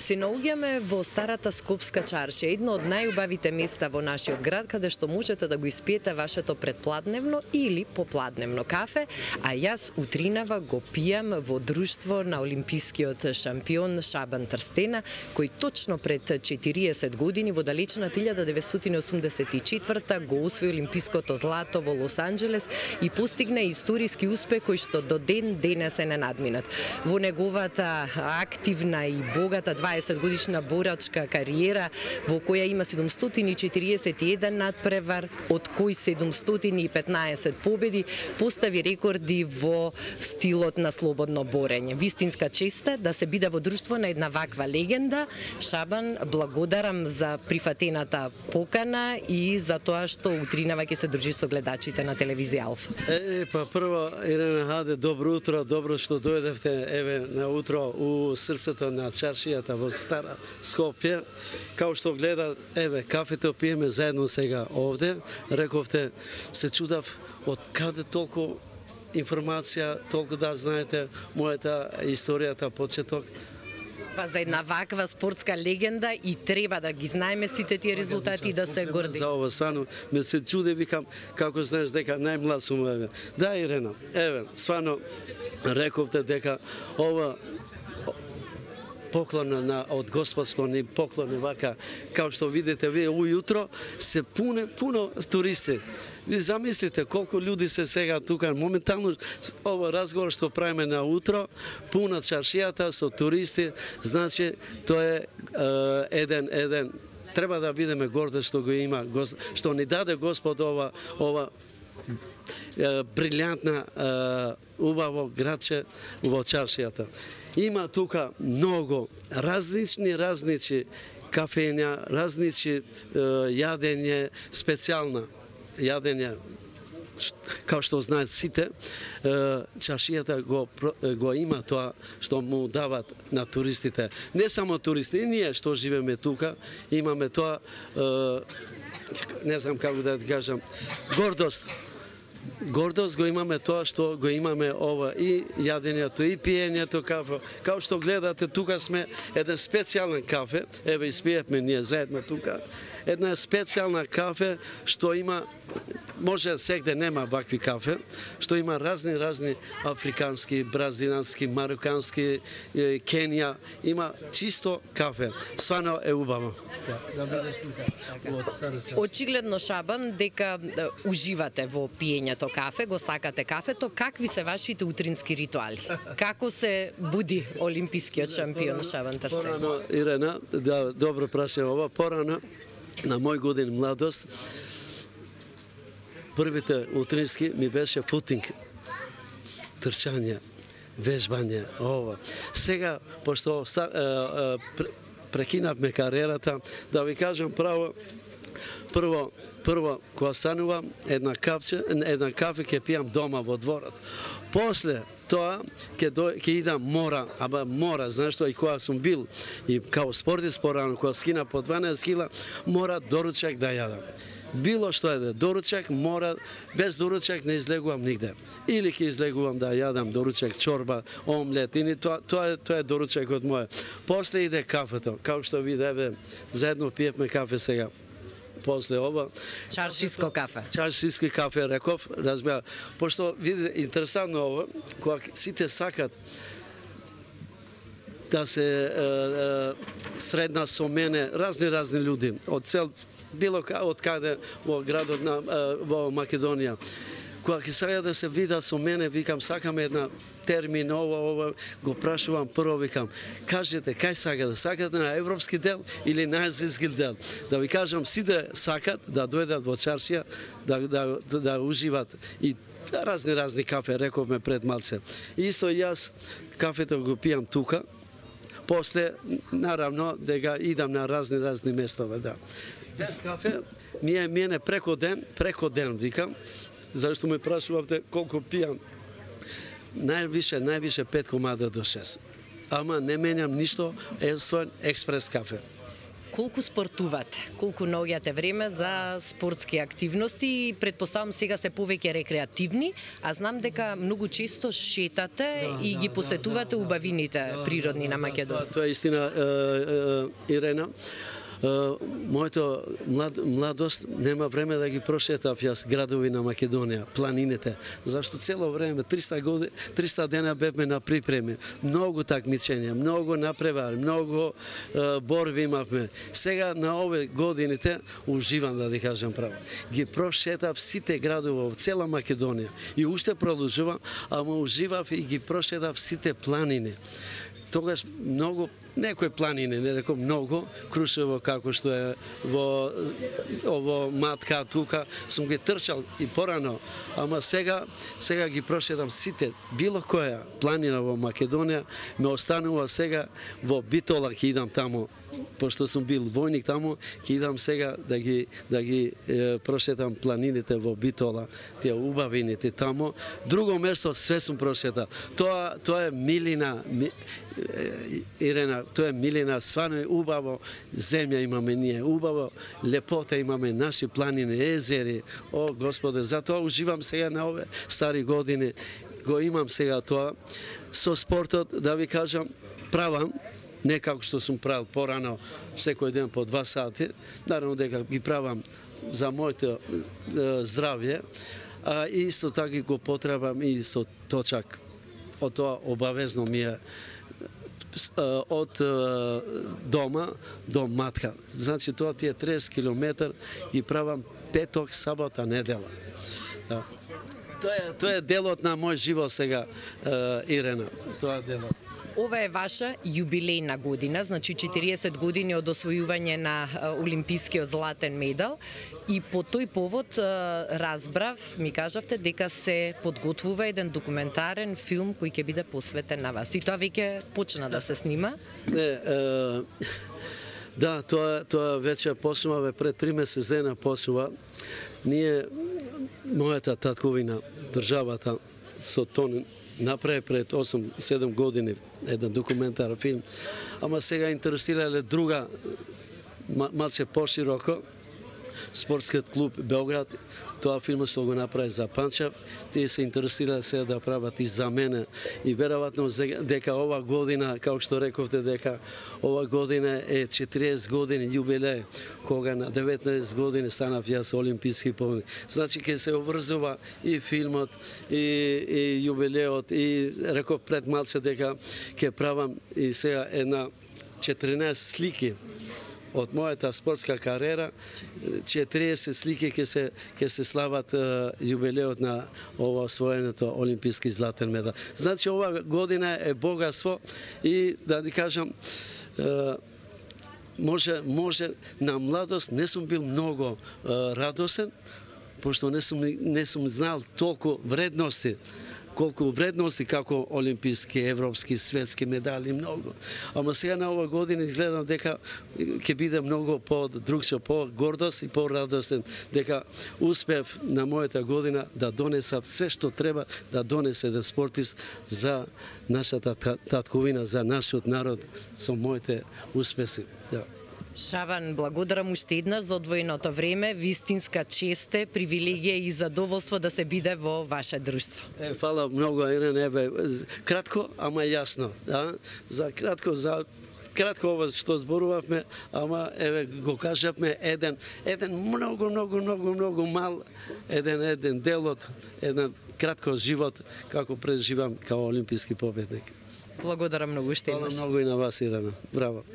Се наоѓаме во старата Скопска чаршија, едно од најубавите места во нашиот град, каде што можете да го испиете вашето предпладневно или попладневно кафе, а јас утринава го пијам во друштво на олимпискиот шампион Шабан Трстена, кој точно пред 40 години во далечната 1984 го освои олимпиското злато во Лос Анџелес и постигна историски успех кој што до ден денес е ненадминат. Во неговата активна и богата 20 годишна борачка кариера, во која има 741 надпревар, од кои 715 победи, постави рекорди во стилот на слободно борење. Вистинска чест е да се биде во друштво на една ваква легенда. Шабан, благодарам за прифатената покана и за тоа што утринава ќе се дружи со гледачите на телевизија Алфа. Па прво, Ирена Хаде, добро утро, добро што дојдевте еве на утро у срцето на чаршијата во Стара Скопје. Као што гледа, еве, кафето пиеме заедно сега овде. Рековте, се чудав од каде толку информација, толку да знаете мојата историјата, почеток. Па за една ваква спортска легенда и треба да ги знаеме сите тие резултати и да се горди. За ова стварно ме се чуде, викам, како знаеш дека најмлад сум, еве. Да, Ирена, еве, стварно рековте дека ова поклона од Господ што ни поклони вака, као што видите вие ујутро, се пуно туристи. Ви замислите колку луѓе се сега тука, моментално ова разговор што правиме на утро, пуна чаршијата со туристи, значи тоа е еден треба да бидеме горди што го има, што ни даде Господ ова брилјантна убаво градче во чаршијата. Има тука многу различни кафења, различни јадење, специјална јадење, као што знаат сите, чаршијата го има тоа што му дават на туристите. Не само туристи, и ние што живееме тука, имаме тоа, не знам како да кажам, гордост. Гордост го имаме тоа што го имаме ова и јадењето и пиењето кафе. Као што гледате, тука сме еден специјален кафе, еве испиевме ние заедно тука. Една специјална кафе што има, може сегде нема вакви кафе, што има разни африкански, бразилански, марокански, Кенија, има чисто кафе. Стварно е убаво. Очигледно, Шабан, дека уживате во пиењето кафе, го сакате кафето, какви се вашите утрински ритуали? Како се буди олимпискиот шампион Шабан Трстен? Порано, Ирена, да, добро прашање ова, порано, на мој годин младост, првите утрински ми беше футинг, трчање, вежбање, ова. Сега, пошто прекинавме кариерата, да ви кажам право, прво кога станувам, една кафе ќе пијам дома во дворот. После тоа ќе идам мора, знаеш што, и кога сум бил и као спортист порано, кога скина по 12 кила, мора доручак да јадам. Било што е доручак, мора, без доручак не излегувам нигде. Или ќе излегувам да јадам доручак, чорба, омлет, или тоа е доручакот мој. После иде кафето, као што видеве, заедно пиевме кафе сега. После ова чаршиско кафе. Чаршиски кафе реков, разбира. Пошто видите интересантно ова, кога сите сакат да се средна со мене разни луѓе од цел било од каде во градот во Македонија. Кога ќе сакаат да се видат со мене, викам, сакаме една термин, ова, го прашувам прво, викам, кажете, кај сакате на европски дел или на азијски дел? Да ви кажам, сите сакат да дојдат во чаршија, да уживат и разни кафе, рековме пред малце. Исто јас кафето го пијам тука, после, наравно, дека идам на разни местове, да. Без кафе, мене преко ден, викам, зашто ме прашувавте колку пијам. Највише 5 комада до 6. Ама не менјам ништо, освен експрес кафе. Колку спортувате? Колку наоѓате време за спортски активности и претпоставам сега се повеќе рекреативни, а знам дека многу често шетате и ги посетувате убавините природни на Македонија. Тоа е истина, Ирена. Моето младост нема време да ги прошетав јас градови на Македонија, планините, зашто цело време 300 дена бевме на припреми, многу такмичења, многу напревари, многу борби имавме. Сега на ове годините уживам, да ти кажам право. Ги прошетав сите градови во цела Македонија и уште продолжувам, ама уживав и ги прошетав сите планини. Тогаш многу, некои планини, не реком многу, Крушево како што е во Матка, тука, сум ги трчал и порано, ама сега ги прошедам сите, било која планина во Македонија, ме останува сега во Битола, ќе идам таму, пошто сум бил војник таму, ќе идам сега да ги прошетам планините во Битола, тие убавините таму. Друго место све сум прошетал. Тоа е милина, Ирена, тоа е милина, свано е убаво земја имаме ние, убаво лепота имаме, наши планини, езери. О, Господе, затоа уживам сега на ове стари години, го имам сега тоа. Со спортот, да ви кажам, правам, не како што сум правил порано, секој ден по 2 сати, наравно дека ги правам за моето здравје, а исто така го потребам и со точак. Од тоа обавезно ми е од дома до Матка. Значи тоа ти е 30 км и правам петок, сабота, недела. Да. Тоа е делот на мој живот сега, Ирена. Тоа е делот. Ова е ваша јубилејна година, значи 40 години од освојување на олимпискиот златен медал и по тој повод разбрав, ми кажавте дека се подготвува еден документарен филм кој ќе биде посветен на вас. И тоа веќе почна да се снима? Да, тоа веќе почнува, пред 3 месеци дена почнува. Ние, мојата татковина, државата, со тоа направи пред 8-7 години еден документарен филм, ама сега интересирале друга, малце пошироко, спортскиот клуб Белград, тоа филм што го направи за Панчев, тие се интересирале сега да прават и за мене и веројатно дека ова година, како што рековте, дека ова година е 40 години јубилеј, кога на 19 години станав јас олимписки победник. Значи ќе се обврзува и филмот, и јубилеот, и реков пред малце дека ќе правам и сега една 14 слики од мојата спортска кариера, 40 слики ќе се слават јубилеот на ова освоеното олимписки златен медал. Значи ова година е богатство и да ти кажам, може на младост не сум бил многу радосен, пошто не сум знал толку вредности, колку вредности како олимписки, европски, светски медали, многу. Ама сега на ова година изгледам дека ќе биде многу по-другче, по-гордост и по-радостен, дека успев на мојата година да донесам све што треба да донесе еден спортист за нашата татковина, за нашиот народ со моите успеси. Да. Шабан, благодарам уште еднаш за одвоеното време, вистинска чест е, привилегија и задоволство да се биде во ваше друштво. Фала многу, Ирена, кратко, ама јасно, да? За кратко ова што зборувавме, ама го кажавме еден многу мал еден делот, еден кратко живот како преживам као олимписки победник. Благодарам многу уште еднаш. Фала многу и на вас, Ирена. Браво.